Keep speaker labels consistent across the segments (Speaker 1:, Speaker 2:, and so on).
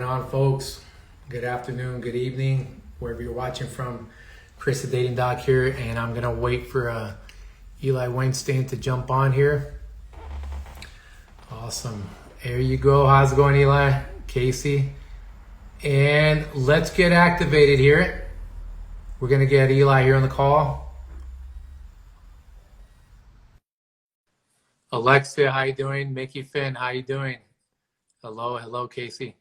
Speaker 1: on, folks? Good afternoon, good evening, wherever you're watching from. Chris, the Dating Doc here, and I'm gonna wait for Eli Weinstein to jump on here. Awesome. There you go. How's it going, Eli? Casey. And let's get activated here. We're gonna get Eli here on the call. Alexia, how you doing? Mickey Finn, how you doing? Hello, Casey.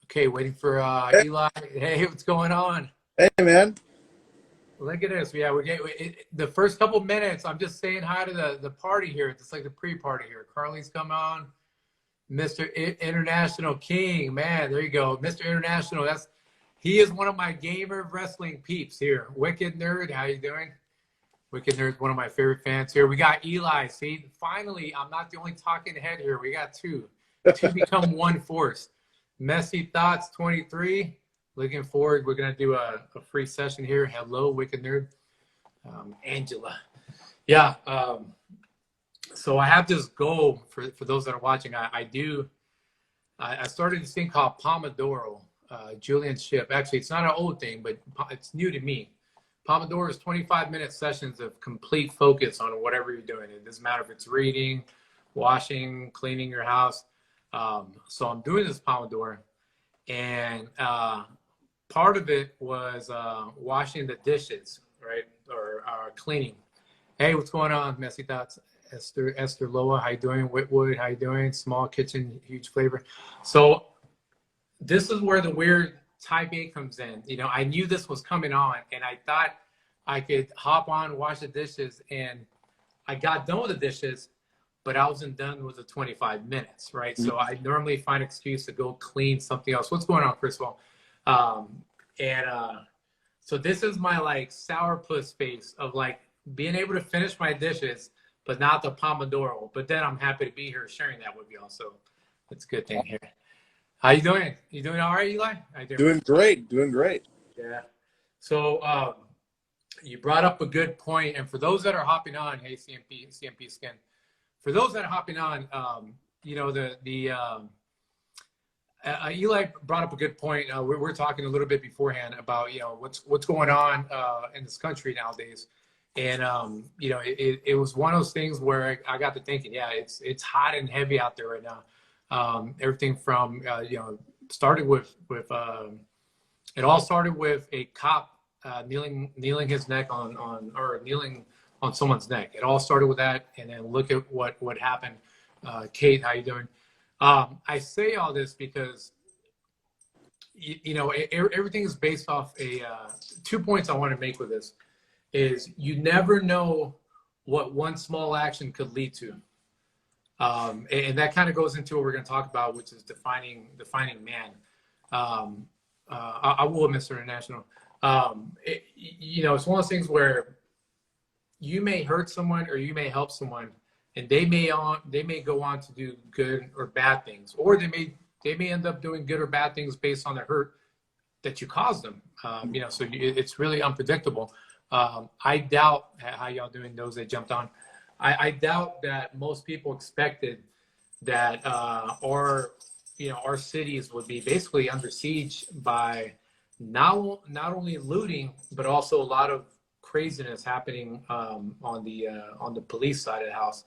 Speaker 1: Okay, waiting for Eli. Hey, what's going on?
Speaker 2: Hey, man.
Speaker 1: Look at this. Yeah, the first couple minutes. I'm just saying hi to the party here. It's like the pre-party here. Carly's come on. Mr. International King, man. There you go, Mr. International. He is one of my gamer wrestling peeps here. Wicked Nerd, how you doing? Wicked Nerd's one of my favorite fans here. We got Eli. See, finally, I'm not the only talking head here. We got two. Two become one force. Messy Thoughts 23. Looking forward. We're going to do a free session here. Hello, Wicked Nerd. Angela. Yeah. So I have this goal for those that are watching. I started this thing called Pomodoro. Julian Ship. Actually, it's not an old thing, but it's new to me. Pomodoro is 25-minute sessions of complete focus on whatever you're doing. It doesn't matter if it's reading, washing, cleaning your house. So I'm doing this Pomodoro, and part of it was washing the dishes, right, or cleaning. Hey, what's going on, Messy Thoughts? Esther Loa, how you doing? Whitwood, how you doing? Small kitchen, huge flavor. So this is where the weird type A comes in. You know, I knew this was coming on, and I thought I could hop on, wash the dishes, and I got done with the dishes, but I wasn't done with the 25 minutes, right? So I normally find an excuse to go clean something else. What's going on, Chris? Well, so this is my like sourpuss face of like being able to finish my dishes, but not the Pomodoro. But then I'm happy to be here sharing that with y'all. So that's a good thing here. How you doing? You doing all right, Eli? How you doing?
Speaker 2: Doing great.
Speaker 1: Yeah. So you brought up a good point, and for those that are hopping on, hey, CMP Skin. For those that are hopping on, you know, Eli brought up a good point. We're talking a little bit beforehand about, you know, what's going on in this country nowadays. And, you know, it was one of those things where I got to thinking, yeah, it's hot and heavy out there right now. Everything from, you know, started with it all started with a cop kneeling his neck or kneeling on someone's neck. It all started with that, and then look at what happened. Kate, how you doing? I say all this because you know, everything is based off 2 points I want to make with this is you never know what one small action could lead to, and that kind of goes into what we're going to talk about, which is defining man. I will, Mr. International. You know, it's one of those things where you may hurt someone or you may help someone, and they may go on to do good or bad things, or they may end up doing good or bad things based on the hurt that you caused them. You know, so it's really unpredictable. I doubt how y'all doing, those that jumped on. I doubt that most people expected that our cities would be basically under siege by not only looting, but also a lot of craziness happening on the police side of the house.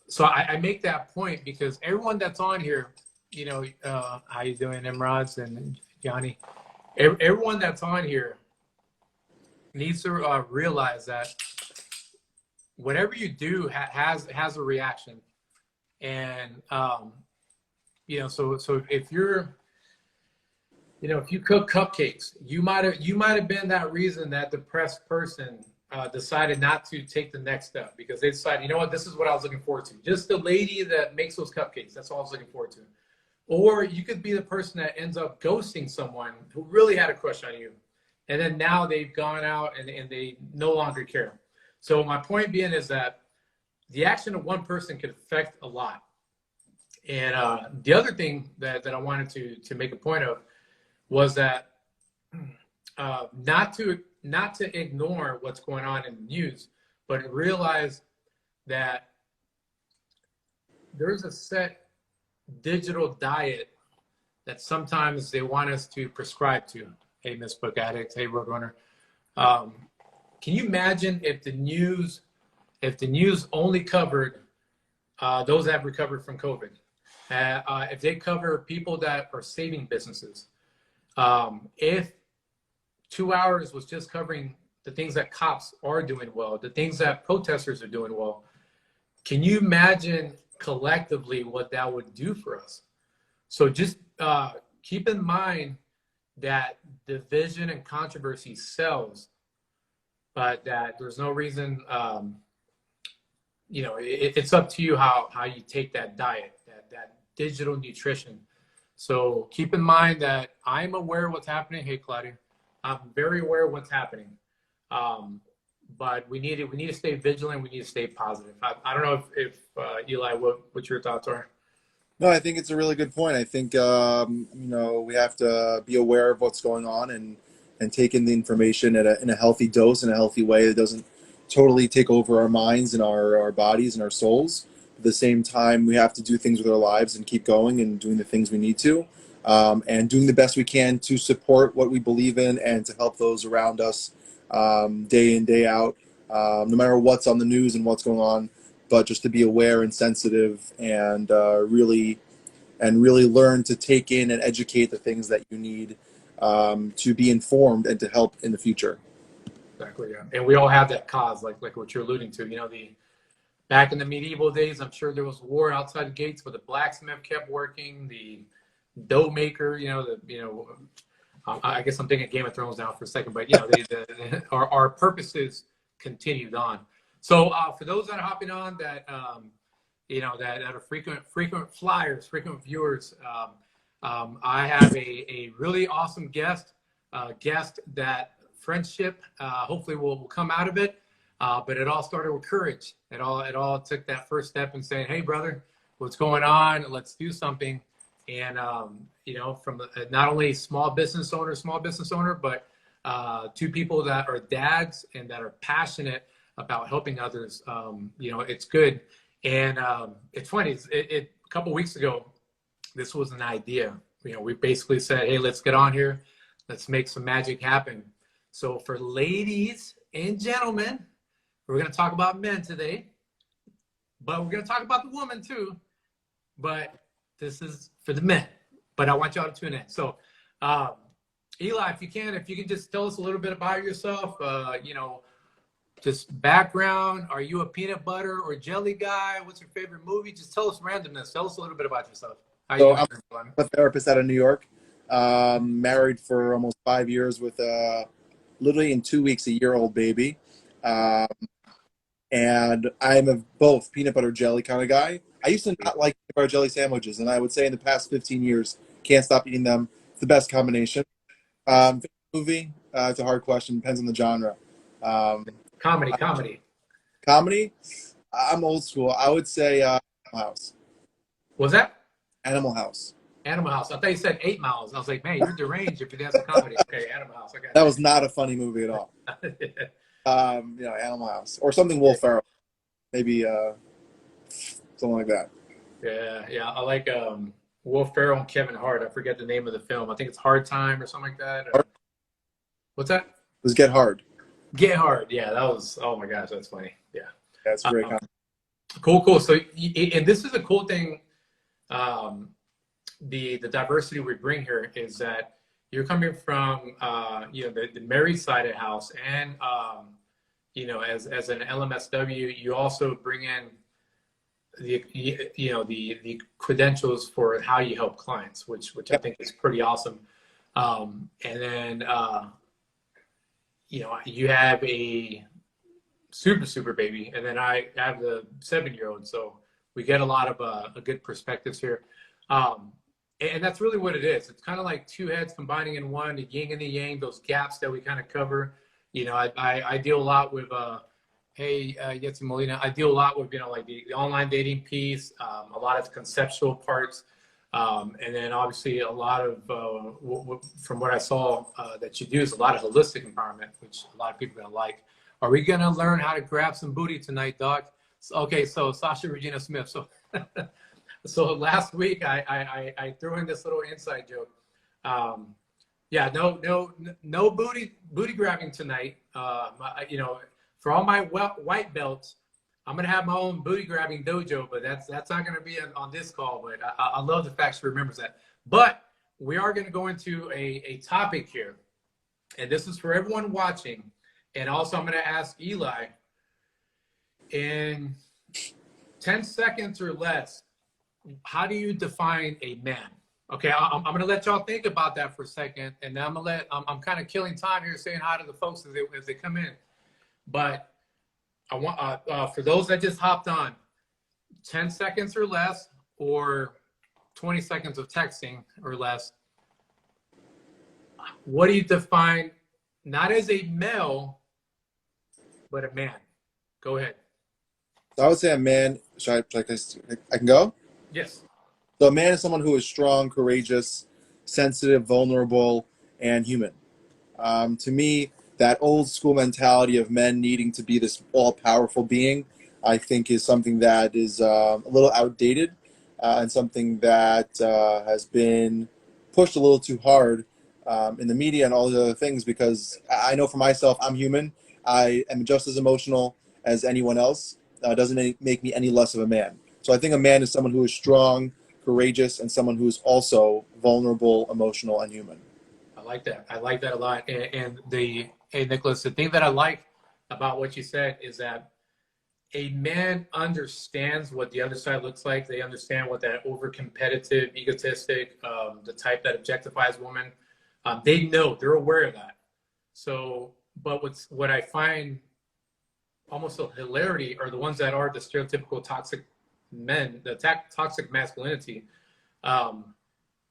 Speaker 1: So I make that point because everyone that's on here, you know, how you doing, Emrods and Johnny? Everyone that's on here needs to realize that whatever you do has a reaction, and you know, so if you're, you know, if you cook cupcakes, you might have been that reason that depressed person decided not to take the next step because they decided, you know what, this is what I was looking forward to. Just the lady that makes those cupcakes, that's all I was looking forward to. Or you could be the person that ends up ghosting someone who really had a crush on you, and then now they've gone out and they no longer care. So my point being is that the action of one person could affect a lot. And the other thing that I wanted to make a point of was that not to ignore what's going on in the news, but realize that there's a set digital diet that sometimes they want us to prescribe to. Hey, Miss Book Addict, hey, Roadrunner. Can you imagine if the news only covered those that have recovered from COVID? If they cover people that are saving businesses, if 2 hours was just covering the things that cops are doing well, the things that protesters are doing well, can you imagine collectively what that would do for us? So just keep in mind that division and controversy sells, but that there's no reason, it's up to you how you take that diet, that digital nutrition. So keep in mind that I'm aware of what's happening. Hey, Claudia, I'm very aware of what's happening. But we need to stay vigilant. We need to stay positive. I don't know if Eli, what your thoughts are.
Speaker 2: No, I think it's a really good point. I think, we have to be aware of what's going on and take in the information in a healthy dose, in a healthy way that doesn't totally take over our minds and our bodies and our souls. At the same time, we have to do things with our lives and keep going and doing the things we need to, and doing the best we can to support what we believe in and to help those around us day in, day out, no matter what's on the news and what's going on, but just to be aware and sensitive and really learn to take in and educate the things that you need to be informed and to help in the future.
Speaker 1: Exactly, yeah. And we all have that cause, like what you're alluding to. Back in the medieval days, I'm sure there was war outside the gates, but the blacksmith kept working, the dough maker, I guess I'm thinking Game of Thrones now for a second, but our purposes continued on. So for those that are hopping on that that are frequent flyers, frequent viewers, I have a really awesome guest that friendship hopefully will come out of it. But it all started with courage. It all took that first step and saying, "Hey, brother, what's going on? Let's do something." And from not only small business owner, but two people that are dads and that are passionate about helping others. It's good. And it's funny. A couple weeks ago, this was an idea. We basically said, "Hey, let's get on here. Let's make some magic happen." So for ladies and gentlemen, we're going to talk about men today, but we're going to talk about the woman too. But this is for the men, but I want y'all to tune in. So, Eli, if you can just tell us a little bit about yourself, just background. Are you a peanut butter or jelly guy? What's your favorite movie? Just tell us randomness. Tell us a little bit about yourself. How you
Speaker 2: I'm a therapist out of New York, married for almost 5 years with literally in 2 weeks, a year-old baby. And I'm both peanut butter jelly kind of guy. I used to not like peanut butter jelly sandwiches, and I would say in the past 15 years, can't stop eating them. It's the best combination. Favorite movie? It's a hard question. Depends on the genre.
Speaker 1: Comedy.
Speaker 2: Comedy? I'm old school. I would say Animal House.
Speaker 1: Was that?
Speaker 2: Animal House.
Speaker 1: Animal House. I thought you said 8 Miles. I was like, man, you're deranged if that's a comedy. Okay, Animal House. Okay.
Speaker 2: That was not a funny movie at all. Animal House or something Will Ferrell, maybe something like that.
Speaker 1: Yeah. I like Will Ferrell and Kevin Hart. I forget the name of the film. I think it's Hard Time or something like that. What's that? It
Speaker 2: was Get Hard.
Speaker 1: Get Hard. Yeah, that was. Oh my gosh, that's funny. Yeah,
Speaker 2: that's great.
Speaker 1: Cool. So, and this is a cool thing. The diversity we bring here is that you're coming from the married side of the house, and as an LMSW, you also bring in the credentials for how you help clients, which I think is pretty awesome. And then you have a super baby, and then I have the 7-year-old, so we get a lot of good perspectives here. And that's really what it is. It's kind of like two heads combining in one, the yin and the yang, those gaps that we kind of cover. I deal a lot with, Yetzi Molina, I deal a lot with, like the online dating piece, a lot of the conceptual parts. And then obviously a lot of, from what I saw that you do is a lot of holistic empowerment, which a lot of people are going to like. Are we going to learn how to grab some booty tonight, Doc? Okay, so Sasha Regina Smith. So So last week I threw in this little inside joke. Yeah, no booty grabbing tonight. You know, for all my white belts, I'm gonna have my own booty grabbing dojo, but that's not gonna be on this call. But I love the fact she remembers that. But we are gonna go into a topic here, and this is for everyone watching. And also, I'm gonna ask Eli in 10 seconds or less, how do you define a man? Okay, I'm going to let y'all think about that for a second, and then I'm kind of killing time here saying hi to the folks as they come in. But I want for those that just hopped on, 10 seconds or less, or 20 seconds of texting or less. What do you define not as a male, but a man? Go ahead.
Speaker 2: So I would say a man. I can go?
Speaker 1: Yes.
Speaker 2: So a man is someone who is strong, courageous, sensitive, vulnerable, and human. To me, that old school mentality of men needing to be this all-powerful being, I think, is something that is a little outdated and something that has been pushed a little too hard in the media and all the other things. Because I know for myself, I'm human. I am just as emotional as anyone else. Doesn't make me any less of a man. So I think a man is someone who is strong, courageous, and someone who is also vulnerable, emotional, and human.
Speaker 1: I like that. I like that a lot. Hey, Nicholas, the thing that I like about what you said is that a man understands what the other side looks like. They understand what that over-competitive, egotistic, the type that objectifies women. They know, they're aware of that. So, but what I find almost a hilarity are the ones that are the stereotypical toxic men, the toxic masculinity.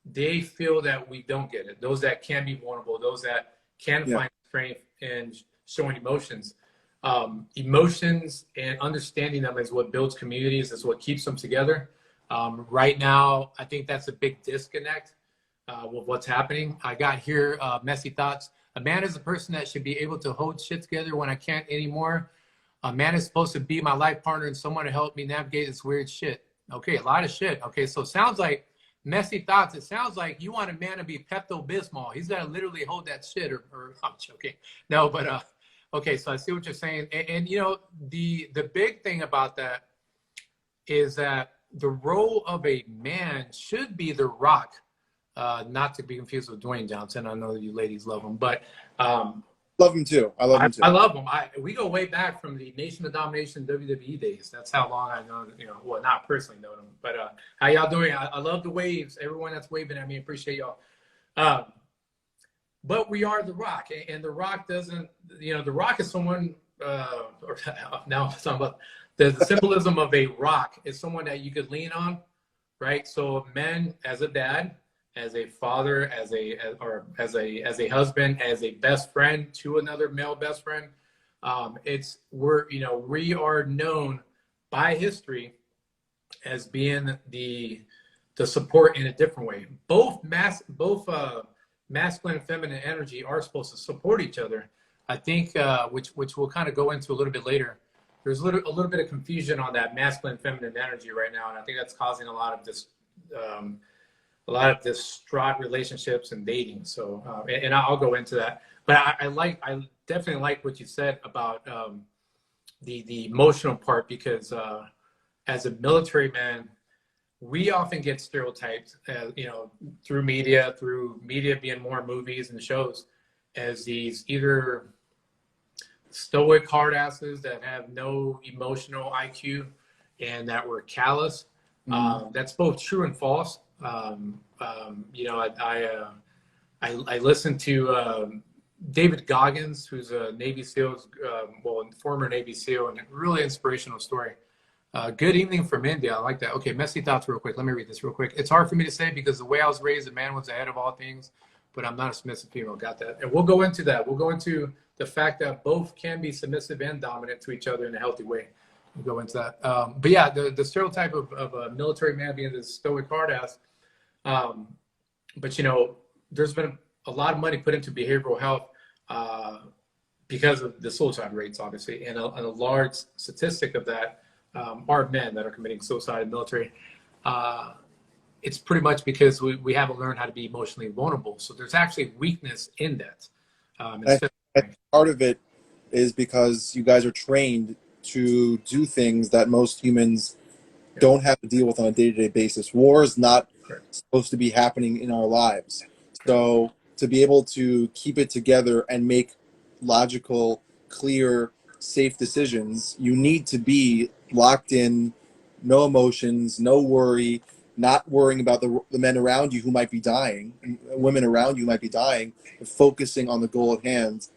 Speaker 1: They feel that we don't get it. Those that can be vulnerable, those that can find strength in showing emotions. Emotions and understanding them is what builds communities, is what keeps them together. Right now, I think that's a big disconnect with what's happening. I got here, messy thoughts. A man is a person that should be able to hold shit together when I can't anymore. A man is supposed to be my life partner and someone to help me navigate this weird shit. Okay, a lot of shit. Okay, so it sounds like messy thoughts. It sounds like you want a man to be Pepto-Bismol. He's got to literally hold that shit or I'm joking. No, but okay, so I see what you're saying. And you know, the big thing about that is that the role of a man should be the Rock, not to be confused with Dwayne Johnson. I know you ladies love him, but
Speaker 2: love him too. I love him too.
Speaker 1: I love him. We go way back from the Nation of Domination WWE days. That's how long I know. You know, well, not personally know them, but how y'all doing? I love the waves. Everyone that's waving at me, appreciate y'all. But we are the Rock, and the Rock doesn't. You know, the Rock is someone. Or now I'm talking about the symbolism of a rock is someone that you could lean on, right? So men, as a dad, as a father, as a husband, as a best friend to another male best friend. We are known by history as being the support in a different way. Both masculine and feminine energy are supposed to support each other. I think, which we'll kind of go into a little bit later. There's a little bit of confusion on that masculine feminine energy right now, and I think that's causing a lot of this. A lot of distraught relationships and dating. So, and I'll go into that. But I definitely like what you said about the emotional part, because as a military man, we often get stereotyped, through media being more movies and shows, as these either stoic hard asses that have no emotional IQ and that were callous. That's both true and false. I listened to David Goggins, who's a Navy SEAL, former Navy SEAL, and a really inspirational story. Good evening from India. I like that. Okay, messy thoughts real quick. Let me read this real quick. It's hard for me to say because the way I was raised, a man was ahead of all things, but I'm not a submissive female. Got that. And we'll go into that. We'll go into the fact that both can be submissive and dominant to each other in a healthy way. We'll go into that. But yeah, the stereotype of a military man being this stoic hard ass. But there's been a lot of money put into behavioral health because of the suicide rates, obviously, and a large statistic of that are men that are committing suicide in the military. it's pretty much because we haven't learned how to be emotionally vulnerable. So there's actually weakness in that.
Speaker 2: I think part of it is because you guys are trained to do things that most humans don't have to deal with on a day-to-day basis. War is not supposed to be happening in our lives. So to be able to keep it together and make logical, clear, safe decisions, you need to be locked in, no emotions, no worry, not worrying about the men around you who might be dying, and women around you who might be dying, but focusing on the goal at hand,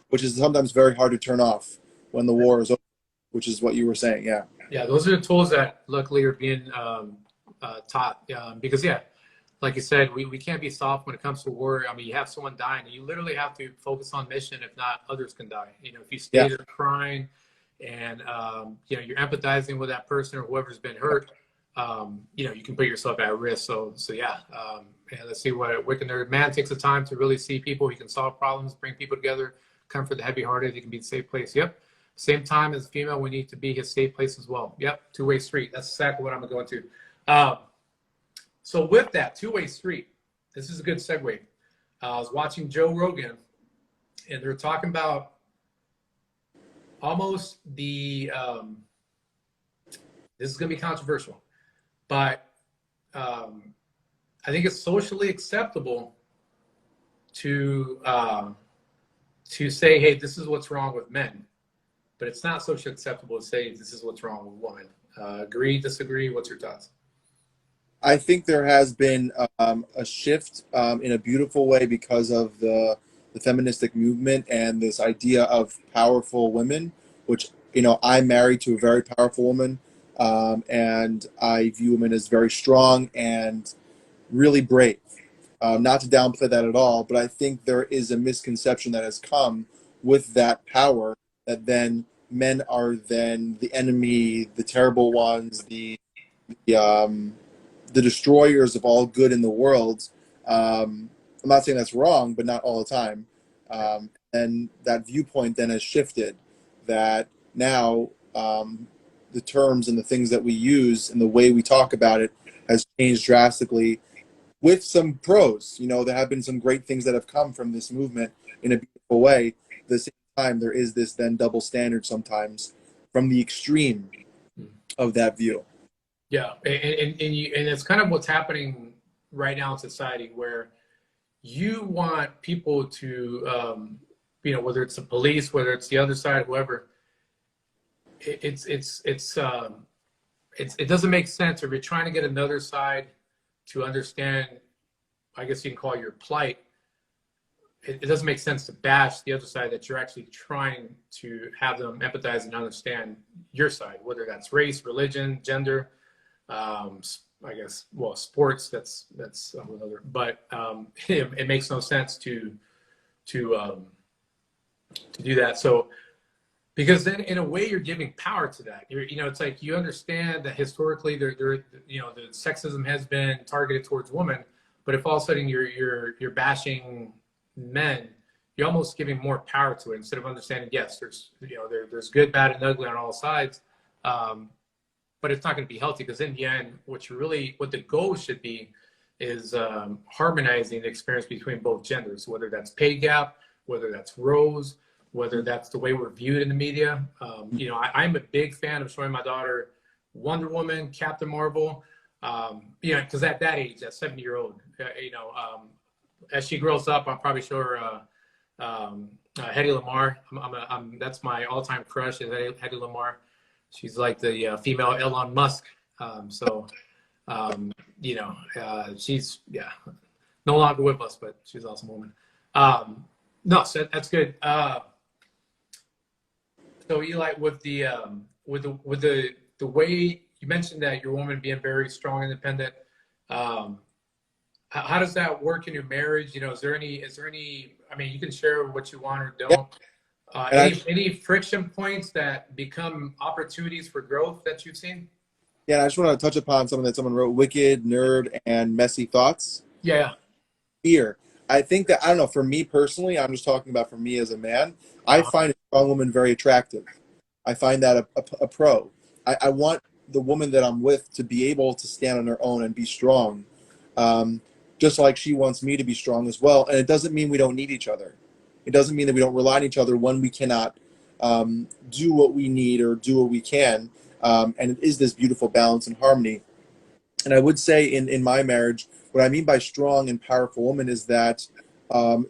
Speaker 2: which is sometimes very hard to turn off when the war is over, which is what you were saying. Yeah.
Speaker 1: Yeah, those are the tools that luckily are being taught. Because, yeah, like you said, we can't be soft when it comes to war. I mean, you have someone dying, and you literally have to focus on mission. If not, others can die. You know, if you stay there crying and, you know, you're empathizing with that person or whoever's been hurt, you know, you can put yourself at risk. So yeah, let's see what Wicked Nerd Man takes the time to really see people. He can solve problems, bring people together, comfort the heavy-hearted. He can be a safe place. Yep. Same time as female, we need to be his safe place as well. Yep, two-way street. That's exactly what I'm going to go into. So with that two-way street, this is a good segue. I was watching Joe Rogan, and they're talking about almost the this is going to be controversial, but I think it's socially acceptable to say, hey, this is what's wrong with men. But it's not socially acceptable to say this is what's wrong with women. Agree, disagree? What's your thoughts?
Speaker 2: I think there has been a shift in a beautiful way because of the feministic movement and this idea of powerful women, which, you know, I'm married to a very powerful woman, and I view women as very strong and really brave. Not to downplay that at all, but I think there is a misconception that has come with that power that then men are then the enemy, the terrible ones, the destroyers of all good in the world. I'm not saying that's wrong, but not all the time. And that viewpoint then has shifted. That now the terms and the things that we use and the way we talk about it has changed drastically. With some pros, you know, there have been some great things that have come from this movement in a beautiful way. At the same time, there is this then double standard sometimes from the extreme of that view.
Speaker 1: Yeah, and it's kind of what's happening right now in society, where you want people to, you know, whether it's the police, whether it's the other side, whoever. It doesn't make sense if you're trying to get another side to understand, I guess you can call it your plight. It doesn't make sense to bash the other side, that you're actually trying to have them empathize and understand your side, whether that's race, religion, gender, I guess, well, sports, that's another, but it makes no sense to do that. So, because then in a way you're giving power to that. You know, it's like you understand that historically there you know, the sexism has been targeted towards women, but if all of a sudden you're bashing men, you're almost giving more power to it instead of understanding, yes, there's, you know, there's good, bad, and ugly on all sides, but it's not going to be healthy, because in the end, what the goal should be is harmonizing the experience between both genders, whether that's pay gap, whether that's roles, whether that's the way we're viewed in the media. You know, I'm a big fan of showing my daughter Wonder Woman, Captain Marvel, you know, because at that age, that 70-year-old, you know, as she grows up, I'll probably show her Hedy Lamarr. That's my all-time crush, is Hedy Lamarr. She's like the female Elon Musk. You know, she's, yeah, no longer with us, but she's an awesome woman. No, so that's good. So Eli, with the way you mentioned that your woman being very strong, independent, how does that work in your marriage? You know, is there any, I mean, you can share what you want or don't. Any friction points that become opportunities for growth that you've seen?
Speaker 2: Yeah, I just want to touch upon something that someone wrote: wicked, nerd, and messy thoughts.
Speaker 1: Yeah.
Speaker 2: Fear. I think that, I don't know, for me personally, I'm just talking about for me as a man, I find a strong woman very attractive. I find that a pro. I want the woman that I'm with to be able to stand on her own and be strong, just like she wants me to be strong as well. And it doesn't mean we don't need each other. It doesn't mean that we don't rely on each other when we cannot do what we need or do what we can. And it is this beautiful balance and harmony. And I would say in my marriage, what I mean by strong and powerful woman is that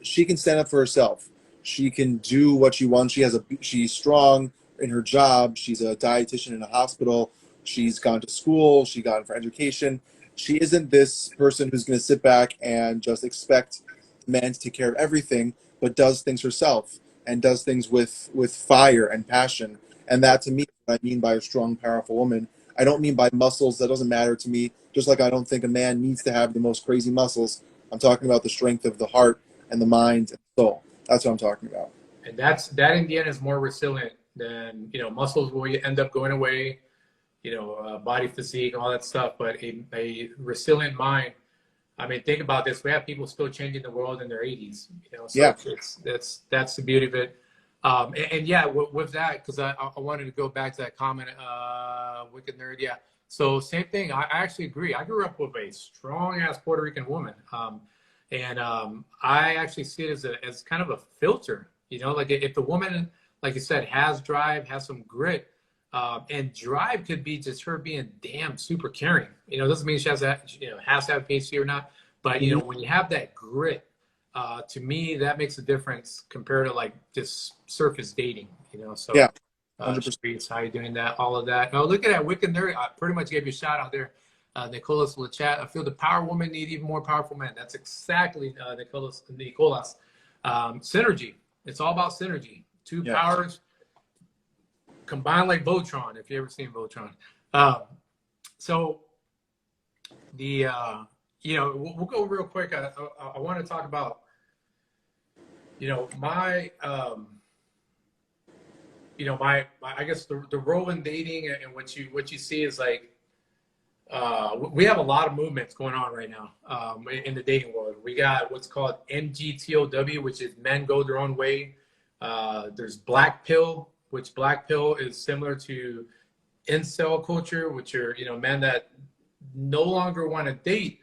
Speaker 2: she can stand up for herself. She can do what she wants. She's strong in her job. She's a dietitian in a hospital. She's gone to school. She got for education. She isn't this person who's going to sit back and just expect men to take care of everything, but does things herself and does things with fire and passion. And that to me, is what I mean by a strong, powerful woman. I don't mean by muscles. That doesn't matter to me. Just like I don't think a man needs to have the most crazy muscles. I'm talking about the strength of the heart and the mind and the soul. That's what I'm talking about.
Speaker 1: And that in the end is more resilient than, muscles will end up going away, body physique, all that stuff. But a resilient mind, I mean, think about this. We have people still changing the world in their 80s, so
Speaker 2: Yeah.
Speaker 1: that's the beauty of it. And yeah, with that, because I wanted to go back to that comment, Wicked Nerd. Yeah. So same thing. I actually agree. I grew up with a strong ass Puerto Rican woman. And I actually see it as kind of a filter, like if the woman, like you said, has drive, has some grit, and drive could be just her being damn super caring. Doesn't mean she has to have PhD or not, but when you have that grit, to me, that makes a difference compared to like just surface dating, so
Speaker 2: Yeah. 100%.
Speaker 1: streets, how you doing that, all of that. Oh, look at that, Wicked Nerd. I pretty much gave you a shout out there. Nicolas will chat. I feel the power women need even more powerful men. That's exactly Nicolas. Synergy. It's all about synergy. Two powers combined like Voltron, if you ever seen Voltron. So the we'll go real quick. I want to talk about my I guess the role in dating and what you see is like we have a lot of movements going on right now in the dating world. We got what's called MGTOW, which is men go their own way. There's Black Pill, which Black Pill is similar to incel culture, which are men that no longer want to date,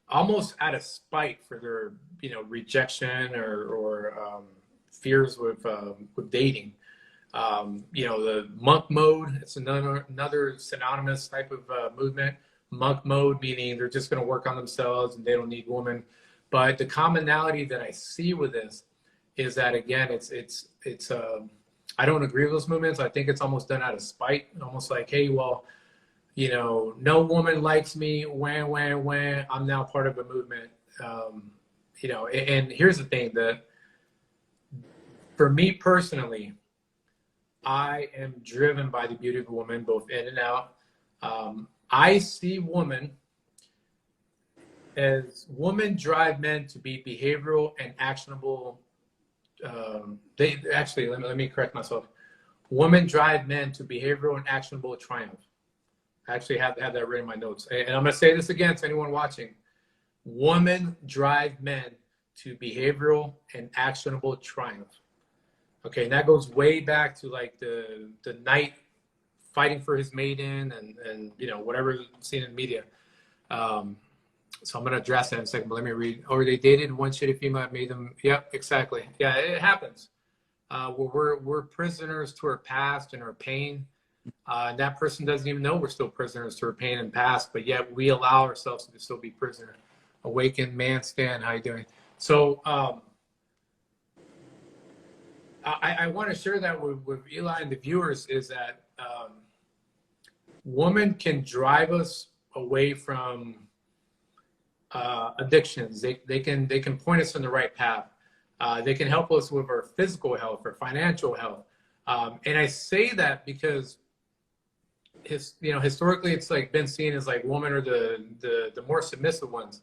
Speaker 1: almost out of spite for their rejection or fears with dating. The monk mode, it's another synonymous type of movement. Monk mode, meaning they're just going to work on themselves and they don't need women. But the commonality that I see with this is that, again, it's I don't agree with those movements. I think it's almost done out of spite, almost like, hey, well, no woman likes me, when I'm now part of a movement. And here's the thing, that for me personally, I am driven by the beauty of a woman, both in and out. I see women drive men to be behavioral and actionable. Let me correct myself. Women drive men to behavioral and actionable triumph. I actually have that written in my notes. And I'm going to say this again to anyone watching. Women drive men to behavioral and actionable triumph. Okay, and that goes way back to like the knight fighting for his maiden and whatever seen in media. So I'm gonna address that in a second, but let me read. Or they dated one shitty female, made them. Yep, exactly. Yeah, it happens. We're prisoners to our past and our pain. And that person doesn't even know we're still prisoners to our pain and past, but yet we allow ourselves to still be prisoner. Awakened man, Stan, how you doing? So I want to share that with Eli and the viewers is that women can drive us away from addictions. They can point us in the right path. They can help us with our physical health or financial health. And I say that because historically it's like been seen as like women are the more submissive ones.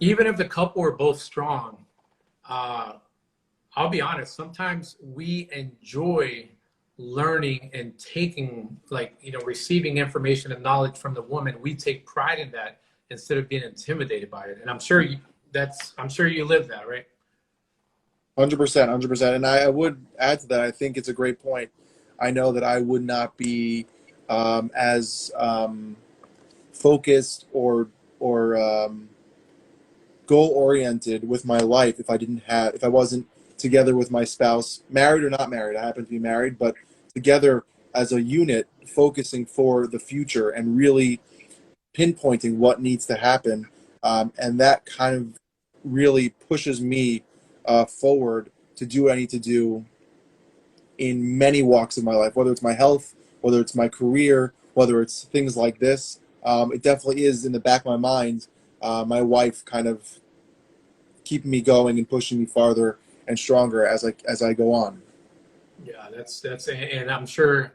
Speaker 1: Even if the couple are both strong, I'll be honest, sometimes we enjoy learning and taking, receiving information and knowledge from the woman. We take pride in that instead of being intimidated by it. And I'm sure you live that, right?
Speaker 2: 100%. And I would add to that, I think it's a great point. I know that I would not be as focused or goal oriented with my life if I wasn't together with my spouse, married or not married. I happen to be married, but together as a unit, focusing for the future and really pinpointing what needs to happen. And that kind of really pushes me forward to do what I need to do in many walks of my life, whether it's my health, whether it's my career, whether it's things like this. It definitely is in the back of my mind. My wife kind of keeping me going and pushing me farther and stronger as I go on.
Speaker 1: Yeah, and I'm sure,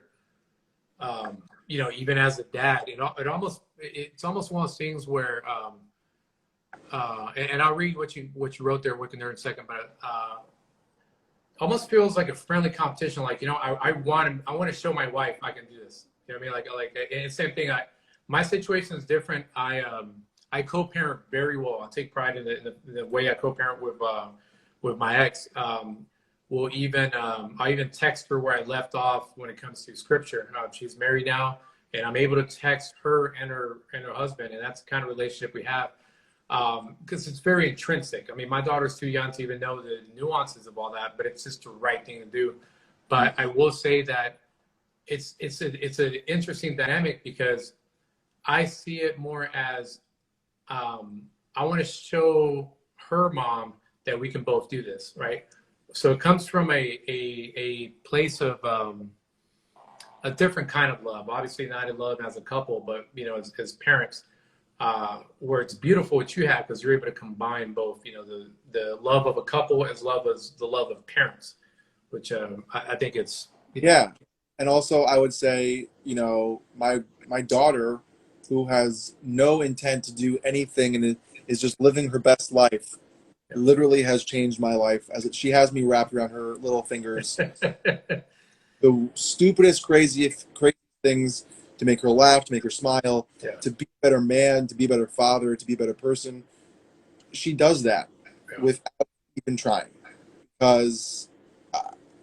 Speaker 1: even as a dad, it's almost one of those things where, and I'll read what you wrote there, Wicked Nerd, in a second, but almost feels like a friendly competition. Like, I want to show my wife I can do this. You know what I mean? Like, and same thing. My situation is different. I co-parent very well. I take pride in the way I co-parent with my ex. I'll even text her where I left off when it comes to scripture. She's married now, and I'm able to text her and her husband, and that's the kind of relationship we have. Because it's very intrinsic. I mean, my daughter's too young to even know the nuances of all that, but it's just the right thing to do. But I will say that it's an interesting dynamic, because I see it more as I want to show her mom that we can both do this, right? So it comes from a place of a different kind of love. Obviously, not in love as a couple, but as parents. Where it's beautiful what you have, because you're able to combine both, the love of a couple as well as the love of parents, which I think it's
Speaker 2: Yeah, and also I would say, my daughter, who has no intent to do anything and is just living her best life, literally has changed my life. She has me wrapped around her little fingers. The stupidest, craziest things to make her laugh, to make her smile,
Speaker 1: yeah.
Speaker 2: to be a better man, to be a better father, to be a better person. She does that without even trying, because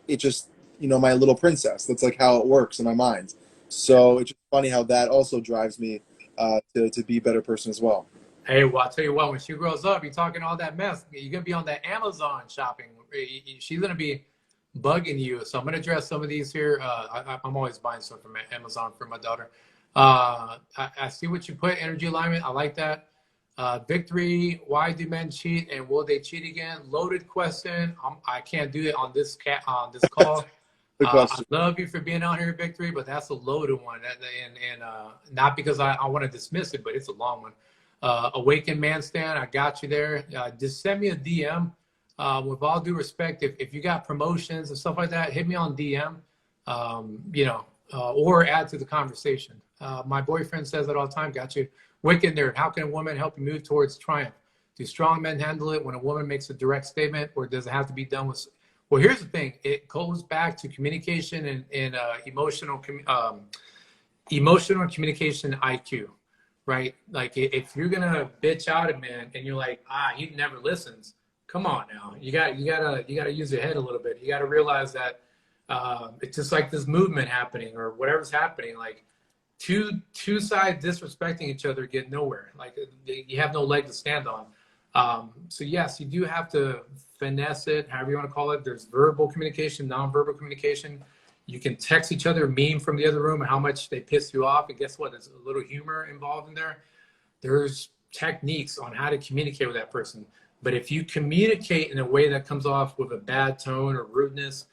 Speaker 2: it just, my little princess. That's like how it works in my mind. So it's just funny how that also drives me to be a better person as well.
Speaker 1: Hey, well, I'll tell you what, when she grows up, you're talking all that mess, you're going to be on that Amazon shopping. She's going to be bugging you. So I'm going to address some of these here. I'm always buying stuff from Amazon for my daughter. I see what you put, energy alignment. I like that. Victory, why do men cheat, and will they cheat again? Loaded question. I can't do it on this call.
Speaker 2: Good
Speaker 1: I
Speaker 2: question.
Speaker 1: love you for being on here, Victory, but that's a loaded one. And not because I want to dismiss it, but it's a long one. Awakened Man Stand, I got you there. Just send me a DM. With all due respect, if you got promotions and stuff like that, hit me on DM, or add to the conversation. My boyfriend says it all the time. Got you. Wicked Nerd, how can a woman help you move towards triumph? Do strong men handle it when a woman makes a direct statement, or does it have to be done with? Well, here's the thing. It goes back to communication and emotional communication IQ. Right? Like, if you're gonna bitch out a man and you're like, he never listens, come on now. You gotta use your head a little bit. You gotta realize that it's just like this movement happening or whatever's happening. Like, two sides disrespecting each other get nowhere. Like, you have no leg to stand on. So yes, you do have to finesse it, however you want to call it. There's verbal communication, nonverbal communication. You can text each other a meme from the other room and how much they piss you off. And guess what? There's a little humor involved in there. There's techniques on how to communicate with that person. But if you communicate in a way that comes off with a bad tone or rudeness,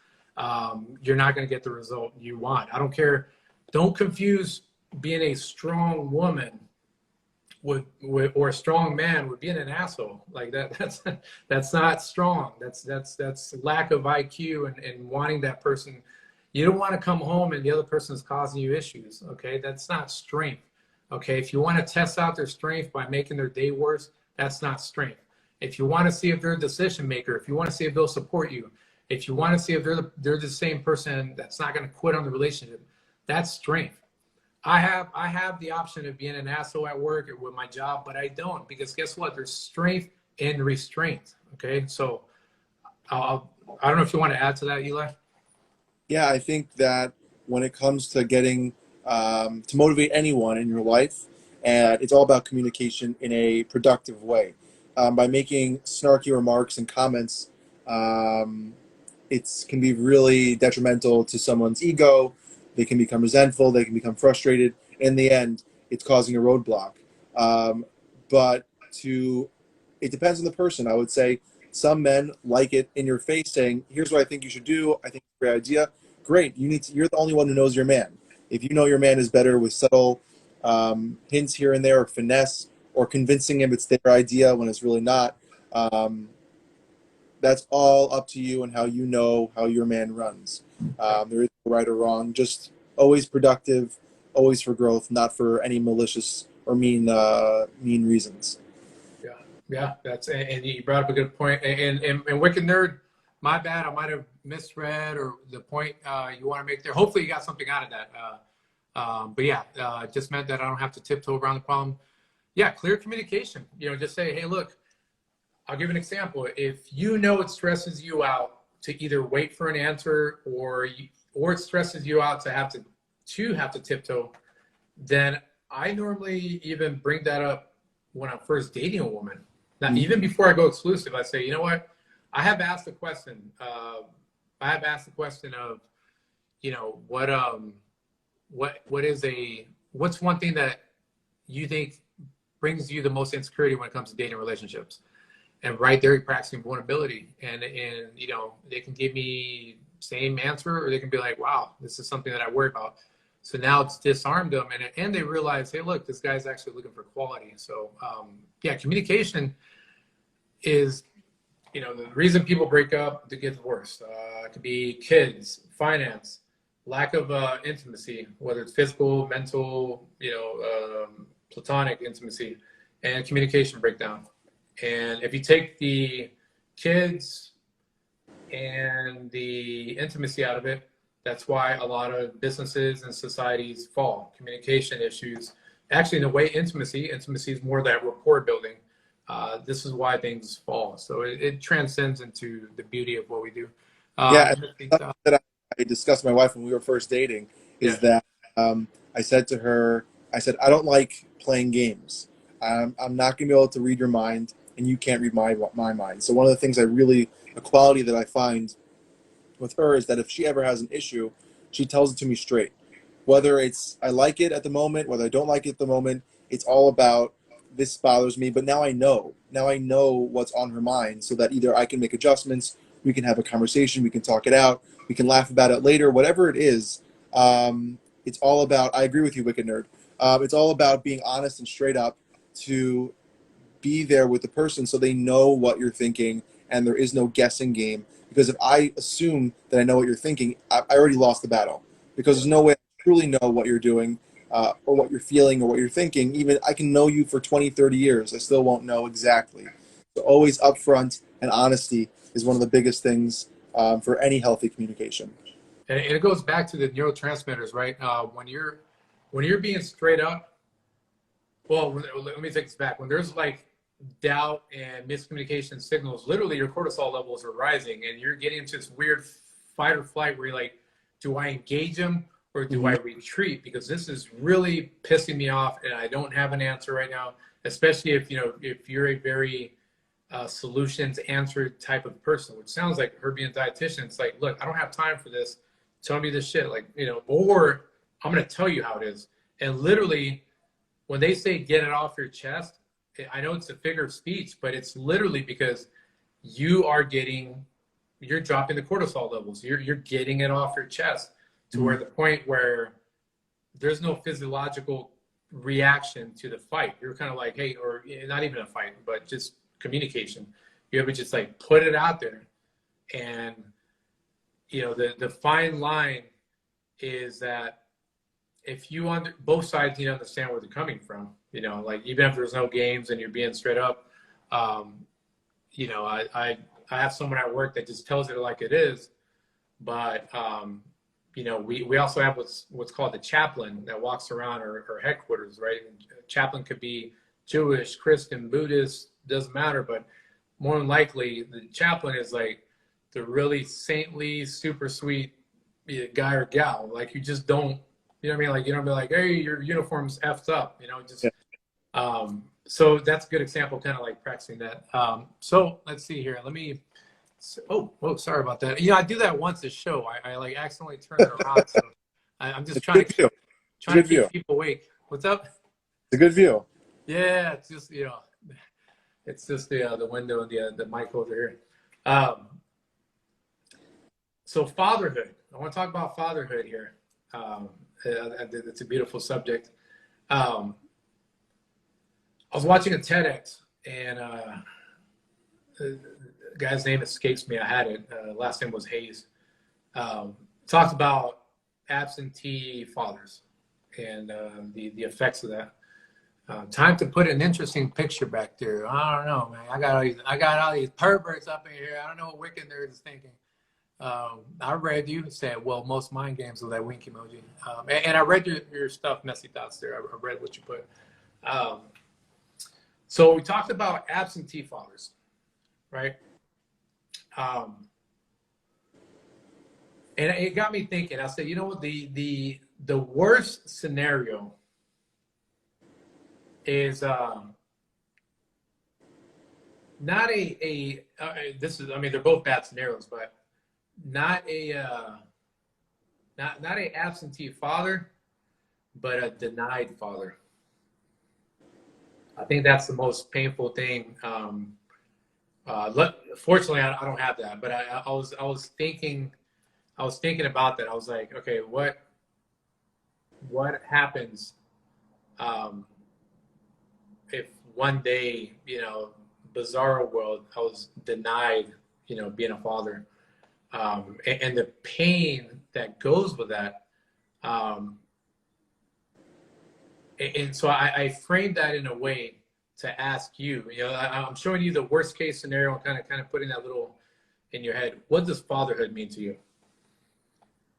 Speaker 1: you're not going to get the result you want. I don't care. Don't confuse being a strong woman with or a strong man with being an asshole. Like that's not strong. That's lack of IQ and wanting that person. You don't want to come home and the other person is causing you issues. Okay, that's not strength. Okay, if you want to test out their strength by making their day worse, that's not strength. If you want to see if they're a decision maker, if you want to see if they'll support you, if you want to see if they're the same person that's not going to quit on the relationship, that's strength. I have the option of being an asshole at work or with my job, but I don't, because guess what? There's strength in restraint. Okay, so I don't know if you want to add to that, Eli.
Speaker 2: Yeah, I think that when it comes to getting to motivate anyone in your life. And it's all about communication in a productive way. By making snarky remarks and comments, it can be really detrimental to someone's ego. They can become resentful. They can become frustrated. In the end, it's causing a roadblock. Um, but to, it depends on the person. I would say some men like it in your face, saying, "Here's what I think you should do. I think it's a great idea." Great. You're the only one who knows your man. If you know your man is better with subtle hints here and there, or finesse, or convincing him it's their idea when it's really not. Um, that's all up to you and how you know how your man runs. There is no right or wrong. Just always productive, always for growth, not for any malicious or mean reasons.
Speaker 1: Yeah, yeah, and you brought up a good point. And Wicked Nerd, my bad, I might have misread or the point you want to make there. Hopefully, you got something out of that. But yeah, it just meant that I don't have to tiptoe around the problem. Yeah, clear communication. Just say, hey, look, I'll give an example. If you know it stresses you out to either wait for an answer or it stresses you out to have to tiptoe, then I normally even bring that up when I'm first dating a woman. Now, even before I go exclusive, I say, you know what? I have asked the question. Of, what's one thing that you think brings you the most insecurity when it comes to dating relationships? And right there, you're practicing vulnerability, and they can give me same answer, or they can be like, wow, this is something that I worry about. So now it's disarmed them, and they realize, hey, look, this guy's actually looking for quality. So yeah, communication is, the reason people break up to get divorced. It could be kids, finance, lack of intimacy, whether it's physical, mental, platonic intimacy, and communication breakdown. And if you take the kids and the intimacy out of it, that's why a lot of businesses and societies fall. Communication issues. Actually, in a way, intimacy is more that rapport building. This is why things fall. So it transcends into the beauty of what we do.
Speaker 2: Yeah, something that I discussed with my wife when we were first dating is that I said to her, I said, I don't like playing games. I'm not going to be able to read your mind, and you can't read my mind. So one of the things a quality that I find with her is that if she ever has an issue, she tells it to me straight. Whether it's I like it at the moment, whether I don't like it at the moment, it's all about this bothers me. But now I know. Now I know what's on her mind, so that either I can make adjustments, we can have a conversation, we can talk it out, we can laugh about it later, whatever it is. It's all about, I agree with you, Wicked Nerd. It's all about being honest and straight up to be there with the person so they know what you're thinking and there is no guessing game. Because if I assume that I know what you're thinking, I already lost the battle. Because there's no way I truly know what you're doing or what you're feeling or what you're thinking. Even I can know you for 20, 30 years. I still won't know exactly. So always upfront and honesty is one of the biggest things for any healthy communication.
Speaker 1: And it goes back to the neurotransmitters, right? When you're being straight up, well, let me take this back. When there's like doubt and miscommunication signals, literally your cortisol levels are rising, and you're getting into this weird fight or flight where you're like, do I engage them or do I retreat? Because this is really pissing me off, and I don't have an answer right now. Especially if you're a very solutions answer type of person, which sounds like her being a dietitian. It's like, look, I don't have time for this. Tell me this shit, or I'm gonna tell you how it is. And literally, when they say get it off your chest, I know it's a figure of speech, but it's literally because you're dropping the cortisol levels. You're getting it off your chest to where the point where there's no physiological reaction to the fight. You're kind of like, hey, or not even a fight, but just communication. You have to just like put it out there. And the fine line is that if you both sides need to understand where they're coming from, like even if there's no games and you're being straight up, I have someone at work that just tells it like it is, but we also have what's called the chaplain that walks around our headquarters, right? And a chaplain could be Jewish, Christian, Buddhist, doesn't matter, but more than likely the chaplain is like the really saintly, super sweet guy or gal. Like you just don't You know what I mean? Like, you don't be like, hey, your uniform's effed up, you know, just,
Speaker 2: Yeah.
Speaker 1: so that's a good example, kind of like practicing that. So let's see here. Let me, oh, sorry about that. You know, I do that once a show. I like accidentally turn it around. So I'm just
Speaker 2: It's a good view. It's a
Speaker 1: trying
Speaker 2: good
Speaker 1: to keep
Speaker 2: view.
Speaker 1: people awake. What's up?
Speaker 2: It's a good view.
Speaker 1: Yeah, it's just, you know, it's just the window and the mic over here. Um, so fatherhood. I want to talk about fatherhood here. It's a beautiful subject. Um, I was watching a TEDx, and the guy's name escapes me. I had it. Last name was Hayes. Talked about absentee fathers and the effects of that. Time to put an interesting picture back there. I don't know, man. I got all these perverts up in here. I don't know what wicked nerd is thinking. I read you said, well, most mind games with that wink emoji. And I read your stuff, Messy Thoughts there. I read what you put. Um, so we talked about absentee fathers, right? Um, and it got me thinking. I said, you know what, the worst scenario is not this is, I mean, they're both bad scenarios, but not not a absentee father, but a denied father. I think that's the most painful thing. Fortunately, I don't have that, but I was thinking about that. I was like, okay, what happens um, if one day, you know, bizarro world, I was denied, you know, being a father, and the pain that goes with that. Um, and so I framed that in a way to ask you. You know, I'm showing you the worst case scenario and kind of putting that little in your head. What does fatherhood mean to you?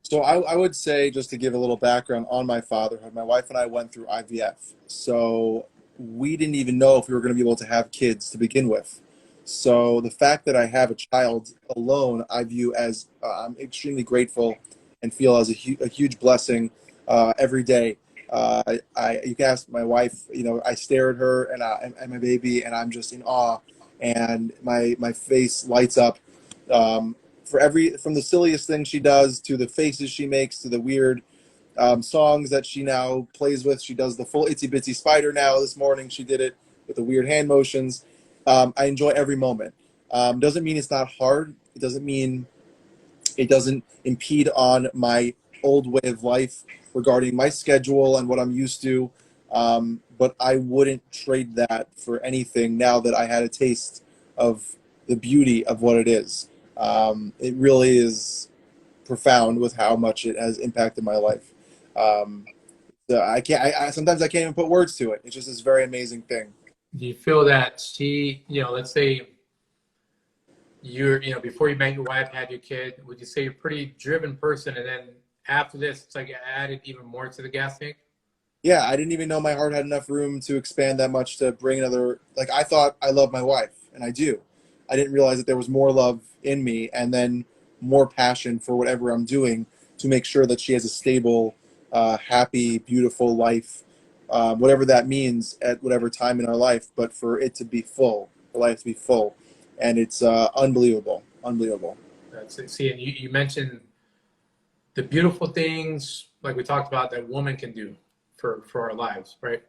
Speaker 2: So I would say, just to give a little background on my fatherhood, my wife and I went through IVF. So we didn't even know if we were going to be able to have kids to begin with. So the fact that I have a child alone, I view as I'm extremely grateful and feel as a huge blessing every day. You can ask my wife, you know, I stare at her and my baby, and I'm just in awe, and my face lights up. For from the silliest thing she does to the faces she makes to the weird songs that she now plays with. She does the full itsy bitsy spider now. This morning she did it with the weird hand motions. I enjoy every moment. Doesn't mean it's not hard. It doesn't mean it doesn't impede on my old way of life regarding my schedule and what I'm used to. But I wouldn't trade that for anything now that I had a taste of the beauty of what it is. It really is profound with how much it has impacted my life. Um, so sometimes I can't even put words to it. It's just this very amazing thing.
Speaker 1: Do you feel that she, you know, let's say you know, before you met your wife, had your kid, would you say you're a pretty driven person, and then after this, it's like it added even more to the gas tank?
Speaker 2: Yeah, I didn't even know my heart had enough room to expand that much to bring another. Like, I thought I loved my wife, and I do. I didn't realize that there was more love in me, and then more passion for whatever I'm doing to make sure that she has a stable, happy, beautiful life, whatever that means at whatever time in our life. But for it to be full, for life to be full, and it's unbelievable, unbelievable.
Speaker 1: That's it. See, and you mentioned the beautiful things like we talked about that woman can do for our lives, right?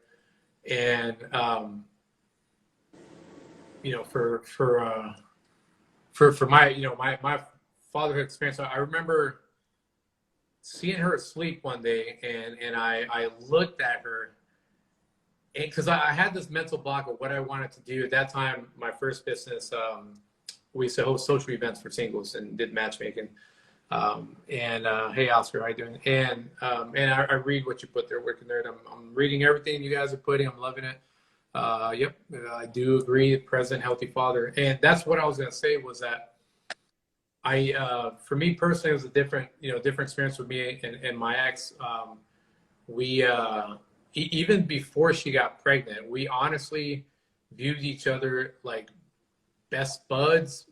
Speaker 1: And you know, for my, you know, my fatherhood experience, I remember seeing her asleep one day, and I looked at her, because I had this mental block of what I wanted to do at that time. My first business, we used to host social events for singles and did matchmaking. Hey, Oscar, how you doing? And I read what you put there, working there, and I'm reading everything you guys are putting. I'm loving it. Yep, I do agree. Present, healthy father, and that's what I was gonna say was that for me personally, it was a different, you know, different experience with me and my ex. We even before she got pregnant, we honestly viewed each other like best buds.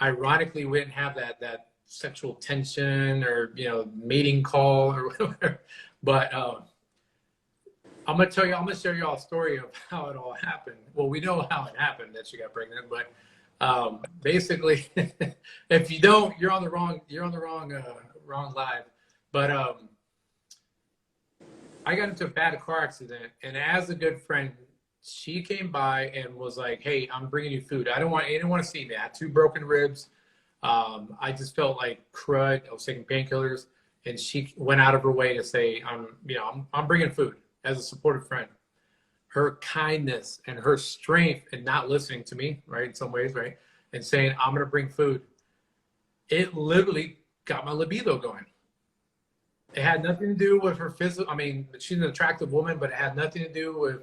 Speaker 1: Ironically, we didn't have that sexual tension or, you know, mating call or whatever. But I'm gonna share you all a story of how it all happened. Well, we know how it happened that she got pregnant, but basically, if you don't, you're on the wrong live. But I got into a bad car accident, and as a good friend, she came by and was like, "Hey, I'm bringing you food. I didn't want to see me. I had 2 broken ribs. I just felt like crud. I was taking painkillers, and she went out of her way to say, I'm bringing food as a supportive friend. Her kindness and her strength and not listening to me, right, in some ways, right, and saying, I'm going to bring food, it literally got my libido going. It had nothing to do with her physical. I mean, she's an attractive woman, but it had nothing to do with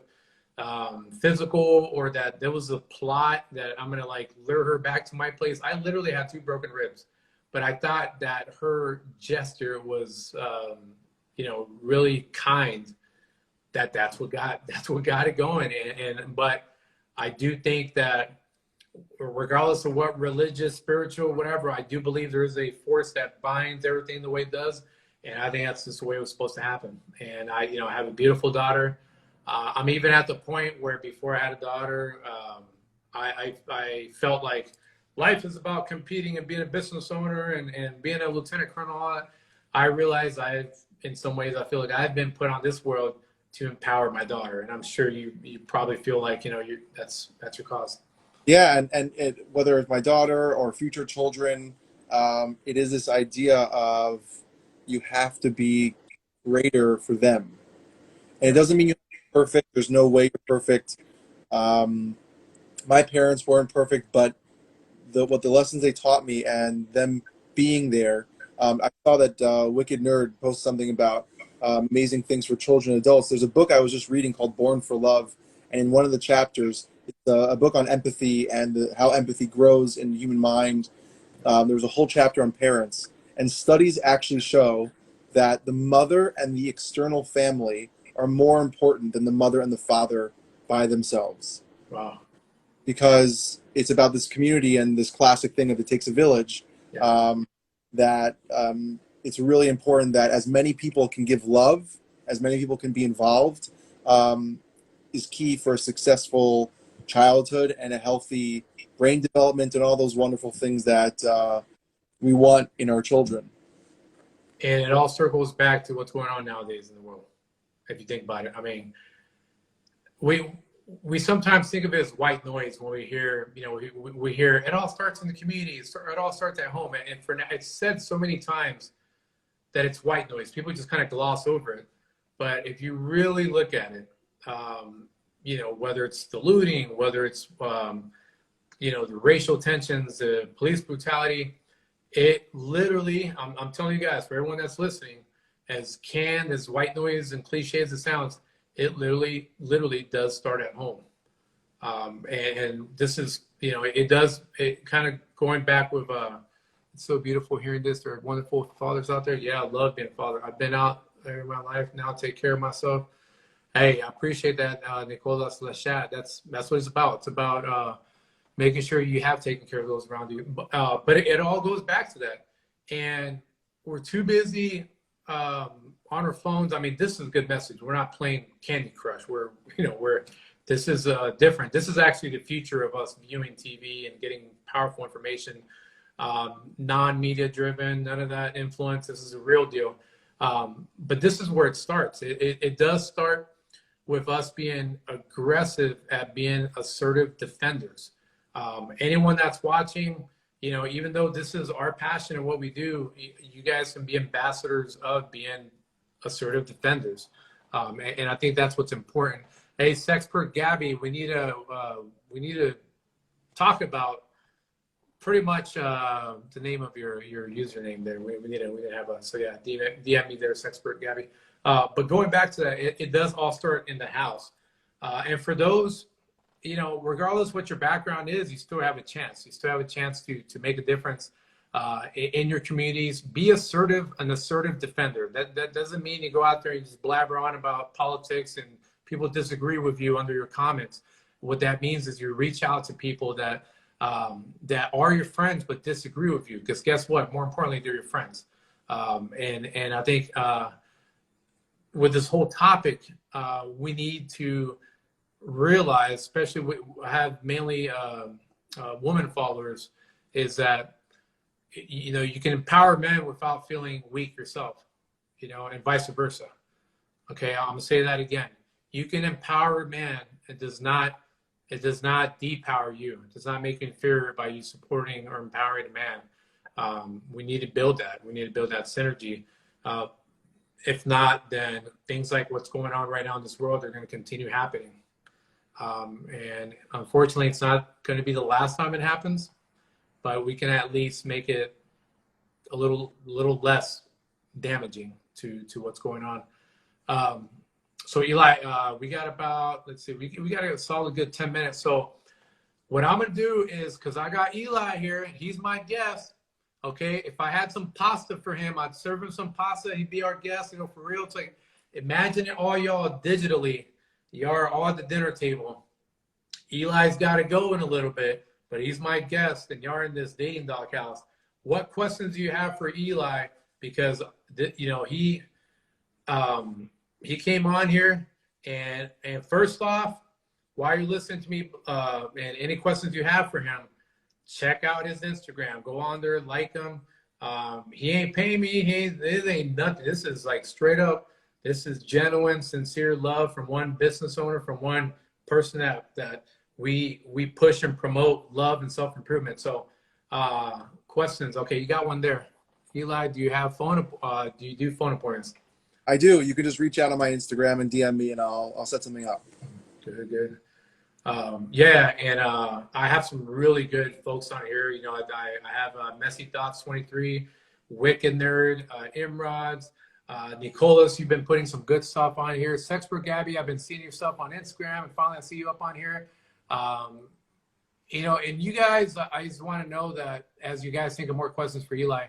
Speaker 1: physical, or that there was a plot that I'm going to like lure her back to my place. I literally had 2 broken ribs, but I thought that her gesture was, really kind. That's what got it going. But I do think that regardless of what religious, spiritual, whatever, I do believe there is a force that binds everything the way it does. And I think that's just the way it was supposed to happen. And I have a beautiful daughter. I'm even at the point where before I had a daughter, I felt like life is about competing and being a business owner and being a lieutenant colonel. I realize in some ways, I feel like I've been put on this world to empower my daughter. And I'm sure you probably feel like, that's your cause.
Speaker 2: Yeah, and whether it's my daughter or future children, it is this idea of you have to be greater for them. And it doesn't mean you're perfect. There's no way you're perfect. Um, my parents weren't perfect, but what the lessons they taught me and them being there. I saw that Wicked Nerd post something about amazing things for children and adults. There's a book I was just reading called Born for Love, and in one of the chapters, it's a book on empathy and how empathy grows in the human mind. There was a whole chapter on parents, and studies actually show that the mother and the external family are more important than the mother and the father by themselves.
Speaker 1: Wow.
Speaker 2: Because it's about this community and this classic thing of it takes a village.
Speaker 1: Yeah.
Speaker 2: That it's really important that as many people can give love, as many people can be involved, is key for a successful childhood and a healthy brain development and all those wonderful things that we want in our children.
Speaker 1: And it all circles back to what's going on nowadays in the world, if you think about it. I mean, we sometimes think of it as white noise when we hear, we hear it all starts in the community. It all starts at home. And for now, it's said so many times that it's white noise. People just kind of gloss over it. But if you really look at it, whether it's the looting, whether it's, the racial tensions, the police brutality, it literally, I'm telling you guys, for everyone that's listening, as canned as white noise and cliche as it sounds, it literally does start at home. And this is, it kind of going back with, it's so beautiful hearing this. There are wonderful fathers out there. Yeah, I love being a father. I've been out there in my life now, take care of myself. Hey, I appreciate that, Nicolas Lachat. That's what it's about. It's about making sure you have taken care of those around you. But it all goes back to that. And we're too busy on our phones. I mean, this is a good message. We're not playing Candy Crush. This is different. This is actually the future of us viewing TV and getting powerful information, non-media driven, none of that influence. This is a real deal. But this is where it starts. It does start with us being aggressive at being assertive defenders. Anyone that's watching, even though this is our passion and what we do, you guys can be ambassadors of being assertive defenders. And I think that's what's important. Hey, Sexpert Gabby, we need to talk about pretty much the name of your username there. We need to have so yeah, DM me there, Sexpert Gabby. But going back to that, it does all start in the house. And for those, regardless what your background is, you still have a chance. You still have a chance to make a difference in your communities. Be an assertive defender. That doesn't mean you go out there and just blabber on about politics and people disagree with you under your comments. What that means is you reach out to people that are your friends but disagree with you. Because guess what? More importantly, they're your friends. And I think with this whole topic, we need to realize, especially I have mainly woman followers, is that you can empower men without feeling weak yourself, and vice versa. Okay, I'm gonna say that again. You can empower a man. It does not depower you. It does not make you inferior by you supporting or empowering a man. We need to build that. We need to build that synergy. If not, then things like what's going on right now in this world are going to continue happening. And unfortunately, it's not going to be the last time it happens, but we can at least make it a little less damaging to what's going on. So Eli, we got about, let's see, we got a solid good 10 minutes. So what I'm going to do is, because I got Eli here, he's my guest. Okay, if I had some pasta for him, I'd serve him some pasta. He'd be our guest. For real, it's like, imagine it all y'all digitally. Y'all are all at the dinner table. Eli's got to go in a little bit, but he's my guest, and y'all are in this dating doc house. What questions do you have for Eli? Because he came on here, and first off, while you're listening to me, and any questions you have for him, check out his Instagram. Go on there, like him. He ain't paying me. This ain't nothing. This is like straight up. This is genuine, sincere love from one business owner, from one person that we push and promote love and self-improvement. So, questions. Okay, you got one there. Eli, do you have phone? Do you do phone appointments?
Speaker 2: I do. You can just reach out on my Instagram and DM me, and I'll set something up.
Speaker 1: Good. Yeah, and I have some really good folks on here. I have Messy Thoughts 23, Wicked Nerd, Imrods, Nicolas. You've been putting some good stuff on here. Sexpert Gabby, I've been seeing your stuff on Instagram, and finally I see you up on here. And you guys, I just want to know that as you guys think of more questions for Eli,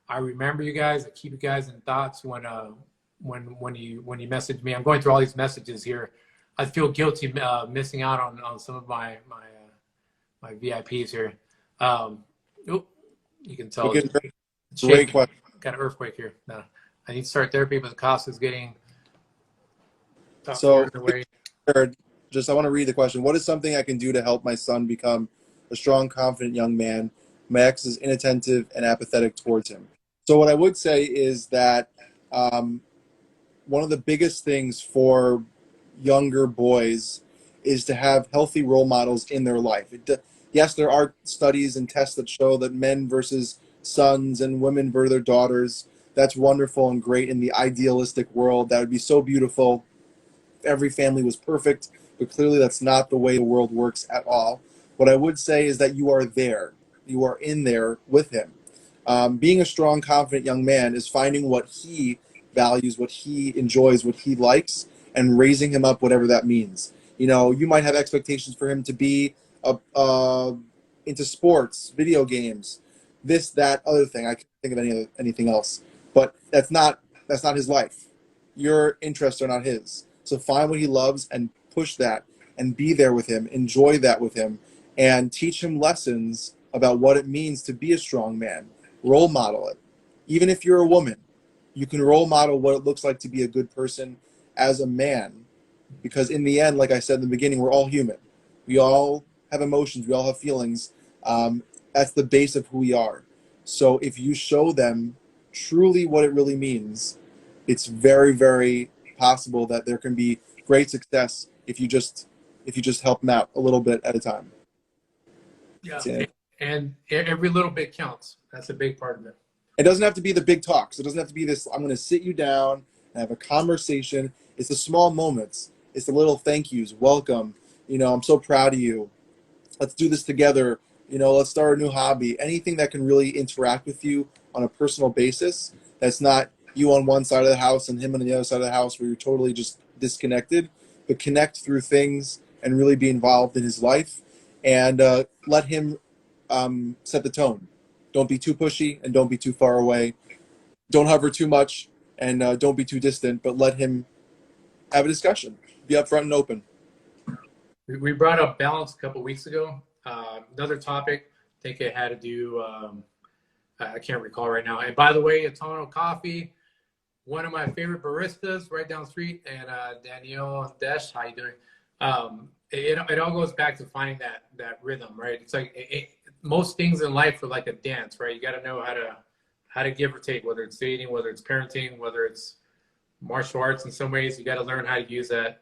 Speaker 1: I remember you guys. I keep you guys in thoughts when you message me. I'm going through all these messages here. I feel guilty missing out on some of my VIPs here. You can tell.
Speaker 2: Great question.
Speaker 1: Got an earthquake here. No, I need to start therapy, but the cost is getting
Speaker 2: So,
Speaker 1: away.
Speaker 2: I want to read the question. What is something I can do to help my son become a strong, confident young man? My ex is inattentive and apathetic towards him. So what I would say is that one of the biggest things for younger boys is to have healthy role models in their life. Yes, there are studies and tests that show that men versus sons and women versus their daughters. That's wonderful and great in the idealistic world. That would be so beautiful if every family was perfect, but clearly that's not the way the world works at all. What I would say is that you are there. You are in there with him. Being a strong, confident young man is finding what he values, what he enjoys, what he likes, and raising him up, whatever that means. You might have expectations for him to be into sports, video games, this, that, other thing. I can't think of anything else. But that's not his life. Your interests are not his. So find what he loves and push that and be there with him. Enjoy that with him and teach him lessons about what it means to be a strong man. Role model it. Even if you're a woman, you can role model what it looks like to be a good person as a man. Because in the end, like I said in the beginning, we're all human. We all have emotions. We all have feelings. That's the base of who we are. So if you show them truly what it really means, it's very, very possible that there can be great success if you just help them out a little bit at a time.
Speaker 1: Yeah, and every little bit counts. That's a big part of it.
Speaker 2: It doesn't have to be the big talks. It doesn't have to be this, I'm going to sit you down and have a conversation. It's the small moments. It's the little thank yous. Welcome. I'm so proud of you. Let's do this together. Let's start a new hobby. Anything that can really interact with you on a personal basis. That's not you on one side of the house and him on the other side of the house where you're totally just disconnected. But connect through things and really be involved in his life. And let him set the tone. Don't be too pushy and don't be too far away. Don't hover too much and don't be too distant, but let him have a discussion. Be upfront and open.
Speaker 1: We brought up balance a couple weeks ago. Another topic, I think it had to do, I can't recall right now. And by the way, Atono Coffee, one of my favorite baristas right down the street, and Danielle Desh, how you doing? It all goes back to finding that rhythm, right? It's like most things in life are like a dance, right? You got to know how to give or take, whether it's dating, whether it's parenting, whether it's martial arts. In some ways, you got to learn how to use that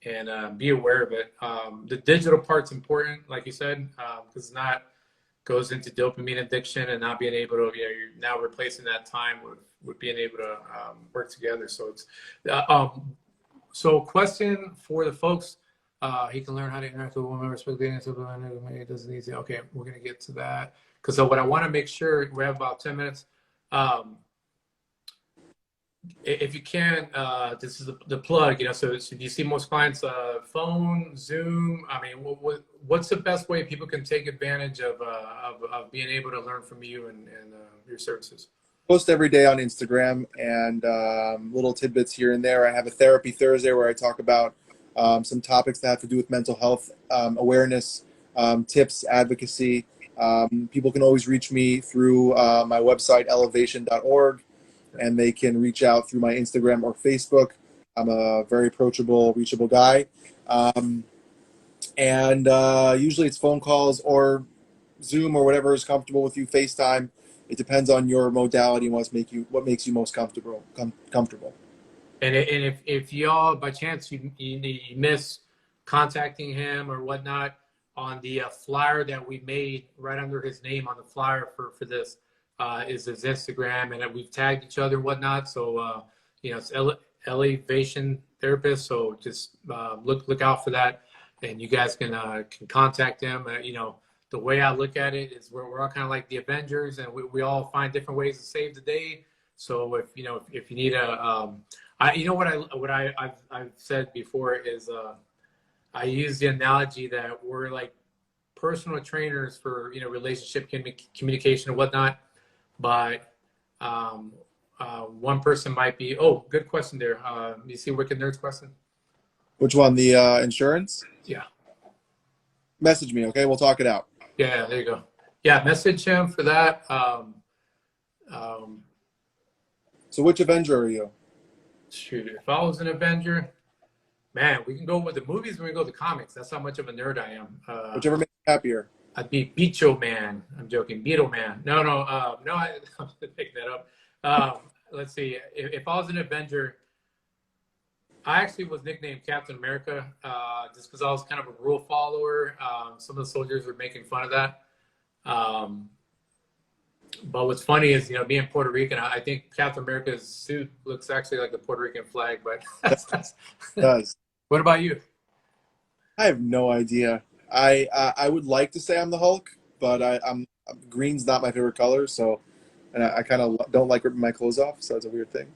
Speaker 1: and be aware of it. The digital part's important, like you said, because it's not goes into dopamine addiction and not being able to, you're now replacing that time with being able to work together. So it's so question for the folks. He can learn how to interact with women, respect dating, it doesn't easy. Okay, we're gonna get to that because so what I want to make sure we have about 10 minutes. If you can, this is the plug. So you see most clients phone, Zoom. I mean, what's the best way people can take advantage of being able to learn from you and your services?
Speaker 2: Post every day on Instagram and little tidbits here and there. I have a therapy Thursday where I talk about some topics that have to do with mental health awareness, tips, advocacy. People can always reach me through my website, elevation.org, and they can reach out through my Instagram or Facebook. I'm a very approachable, reachable guy. Usually it's phone calls or Zoom or whatever is comfortable with you, FaceTime. It depends on your modality and what makes you most comfortable.
Speaker 1: And if y'all, by chance, you miss contacting him or whatnot, on the flyer that we made right under his name on the flyer for this is his Instagram, and we've tagged each other and whatnot. So, it's Elevation Therapist. So just look out for that, and you guys can contact him. The way I look at it is we're all kind of like the Avengers, and we all find different ways to save the day. So if you need I've said before is I use the analogy that we're like personal trainers for relationship communication and whatnot, but one person might be good question there. You see Wicked Nerd's question?
Speaker 2: Which one? The insurance?
Speaker 1: Yeah.
Speaker 2: Message me, okay? We'll talk it out.
Speaker 1: Yeah, there you go. Yeah, message him for that.
Speaker 2: So which Avenger are you?
Speaker 1: Shoot, if I was an Avenger, man, we can go with the movies, we can go with the comics. That's how much of a nerd I am.
Speaker 2: Whichever makes you happier.
Speaker 1: I'd be Bicho Man. I'm joking. Beetle Man. No, I'm gonna pick that up. Let's see. If I was an Avenger, I actually was nicknamed Captain America just because I was kind of a rule follower. Some of the soldiers were making fun of that. But what's funny is, being Puerto Rican, I think Captain America's suit looks actually like the Puerto Rican flag. But
Speaker 2: It does.
Speaker 1: What about you?
Speaker 2: I have no idea. I would like to say I'm the Hulk, but I'm green's not my favorite color, so and I kind of don't like ripping my clothes off, so it's a weird thing.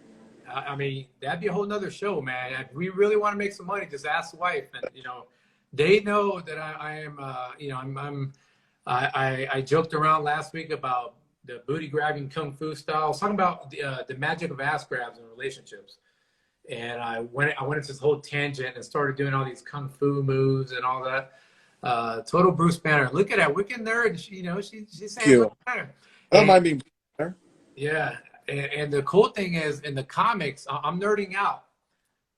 Speaker 1: I mean, that'd be a whole nother show, man. If we really want to make some money, just ask the wife, and they know that I am. I joked around last week about the booty grabbing kung fu style. I was talking about the magic of ass grabs in relationships, and I went into this whole tangent and started doing all these kung fu moves and all that. Total Bruce Banner. Look at that wicked nerd. She's saying Bruce Banner.
Speaker 2: I don't mind being Banner.
Speaker 1: Yeah. And the cool thing is, in the comics, I'm nerding out,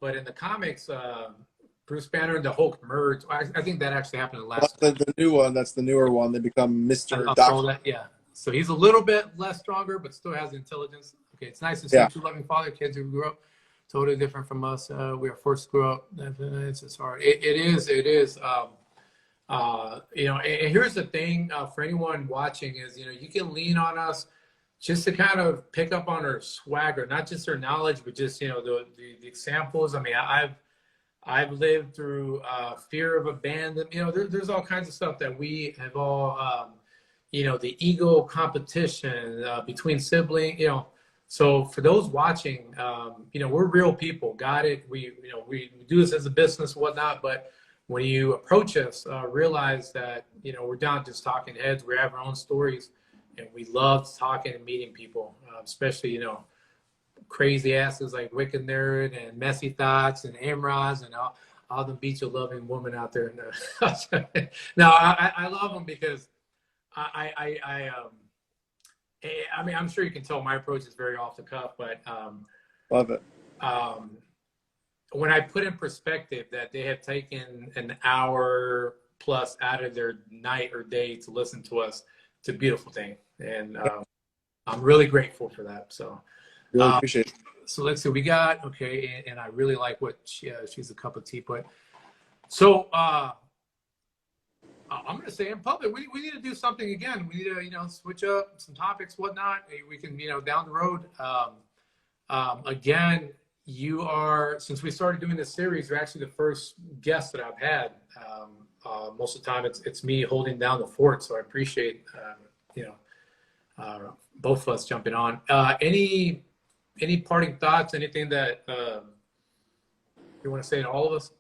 Speaker 1: but in the comics, Bruce Banner and the Hulk merge. I think that actually happened in the last.
Speaker 2: The new one. That's the newer one. They become Mr. Doctor.
Speaker 1: Yeah. So he's a little bit less stronger, but still has intelligence. Okay, it's nice to see two loving father kids who grew up totally different from us. We are forced to grow up. It's just hard. It is. And here's the thing for anyone watching is, you can lean on us just to kind of pick up on her swagger, not just her knowledge, but just, the examples. I mean, I've lived through fear of abandonment. There's all kinds of stuff that we have all, the ego competition between siblings, So for those watching, we're real people. Got it. We do this as a business, whatnot. But when you approach us, realize that, we're not just talking heads. We have our own stories. And we love talking and meeting people, especially, crazy asses like Wicked Nerd and Messy Thoughts and Amraz and all the beach-loving women out there. No, I love them because I mean, I'm sure you can tell my approach is very off the cuff, but
Speaker 2: Love it.
Speaker 1: Um, when I put in perspective that they have taken an hour plus out of their night or day to listen to us, it's a beautiful thing. And I'm really grateful for that. So,
Speaker 2: Really
Speaker 1: uh,
Speaker 2: appreciate it.
Speaker 1: so let's see, we got, okay. And I really like what she's a cup of tea, but so, I'm going to say in public, we need to do something again. We need to, switch up some topics, whatnot. We can, down the road. Again, you are, since we started doing this series, you're actually the first guest that I've had. Most of the time it's me holding down the fort. So I appreciate, both of us jumping on. Any parting thoughts, anything that you want to say to all of us?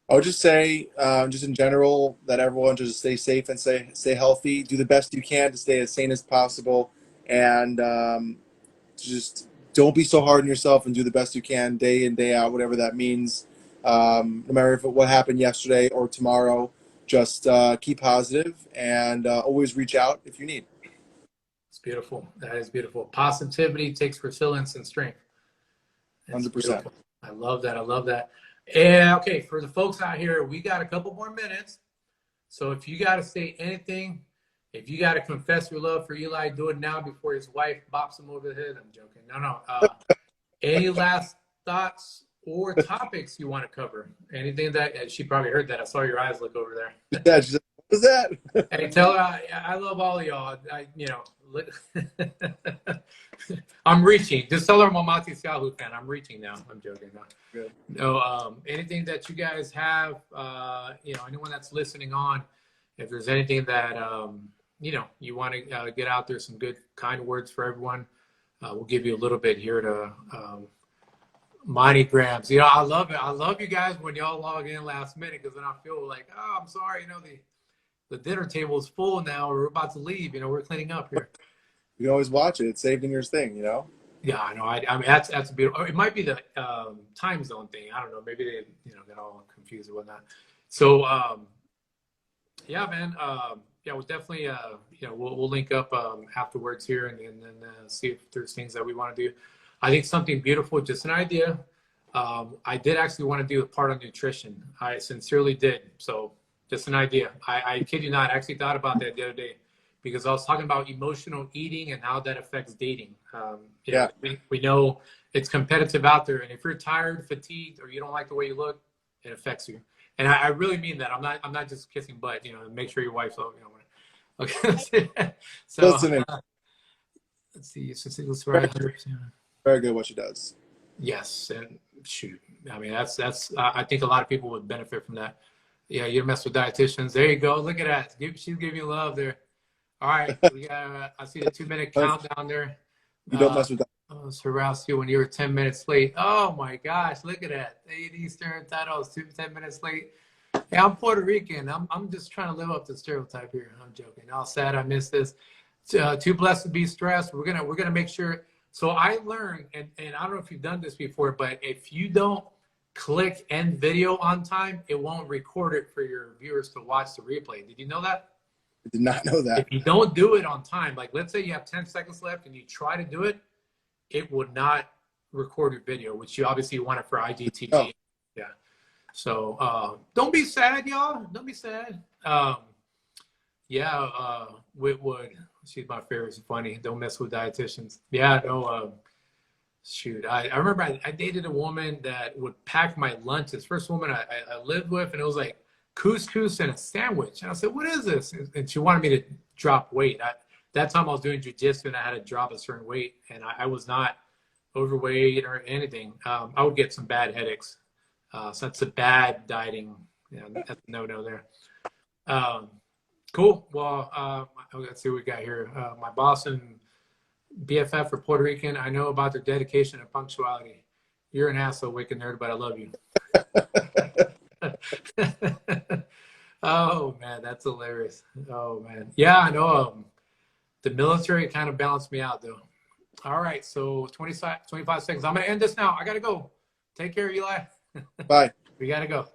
Speaker 2: I would just say, just in general, that everyone just stay safe and stay healthy. Do the best you can to stay as sane as possible, and just don't be so hard on yourself and do the best you can day in, day out, whatever that means. No matter what happened yesterday or tomorrow, just keep positive and always reach out if you need.
Speaker 1: It's beautiful. That is beautiful. Positivity takes resilience and strength. It's
Speaker 2: 100%.
Speaker 1: beautiful. I love that. I love that. And okay, for the folks out here, we got a couple more minutes. So if you got to say anything, if you got to confess your love for Eli, do it now before his wife bops him over the head. I'm joking. No. Any last thoughts or topics you want to cover? Anything that she probably heard that. I saw your eyes look over there.
Speaker 2: Yeah, she's like, what was that?
Speaker 1: Hey, tell her I love all of y'all. I'm reaching. Just tell her I'm a Mati Siahu fan. I'm reaching now. I'm joking. No.
Speaker 2: Good.
Speaker 1: No, anything that you guys have, anyone that's listening on, if there's anything that, you want to get out there, some good, kind words for everyone, we'll give you a little bit here to Monty Grams. I love it. I love you guys when y'all log in last minute because then I feel like, oh, I'm sorry, the dinner table is full now. We're about to leave. We're cleaning up here.
Speaker 2: You can always watch it. It's saved in your thing,
Speaker 1: Yeah, I know. I mean, that's beautiful. It might be the time zone thing. I don't know. Maybe they, get all confused and whatnot. So, yeah, man. Yeah, we'll definitely, we'll link up afterwards here and then see if there's things that we want to do. I think something beautiful, just an idea. I did actually want to do a part on nutrition. I sincerely did. So just an idea. I kid you not, I actually thought about that the other day because I was talking about emotional eating and how that affects dating.
Speaker 2: Yeah.
Speaker 1: We know it's competitive out there. And if you're tired, fatigued, or you don't like the way you look, it affects you. And I really mean that. I'm not just kissing butt, make sure your wife's over, Okay. So,
Speaker 2: Listening.
Speaker 1: Let's see. Let's write 100%.
Speaker 2: Very good what she does.
Speaker 1: Yes, and shoot, I mean that's I think a lot of people would benefit from that. Yeah, you mess with dietitians. There you go. Look at that. She's giving you love there. All right, we got. I see the 2-minute countdown there.
Speaker 2: You don't mess with that.
Speaker 1: Oh, Rouse, you when you were 10 minutes late. Oh my gosh, look at that. 8 Eastern titles, 10 minutes late. Yeah, I'm Puerto Rican. I'm just trying to live up to the stereotype here. I'm joking. All sad I missed this. Too blessed to be stressed. We're gonna make sure. So I learned, and I don't know if you've done this before, but if you don't click end video on time, it won't record it for your viewers to watch the replay. Did you know that?
Speaker 2: I did not know that.
Speaker 1: If you don't do it on time, like let's say you have 10 seconds left and you try to do it, it would not record your video, which you obviously want it for IGTV.
Speaker 2: Oh.
Speaker 1: Yeah. So don't be sad, y'all. Don't be sad. Whitwood. She's my favorite. It's funny. Don't mess with dietitians. Yeah, no. Shoot, I remember I dated a woman that would pack my lunches. First woman I lived with, and it was like couscous and a sandwich. And I said, "What is this?" And she wanted me to drop weight. That time I was doing jujitsu, and I had to drop a certain weight, and I was not overweight or anything. I would get some bad headaches. So that's a bad dieting. Yeah, that's a no there. Cool. Well, let's see what we got here. My boss and BFF for Puerto Rican. I know about their dedication and punctuality. You're an asshole, wicked nerd, but I love you. Oh man, that's hilarious. Oh man, yeah, I know. The military kind of balanced me out though. All right, so 25 seconds. I'm gonna end this now. I gotta go. Take care, Eli.
Speaker 2: Bye.
Speaker 1: We gotta go.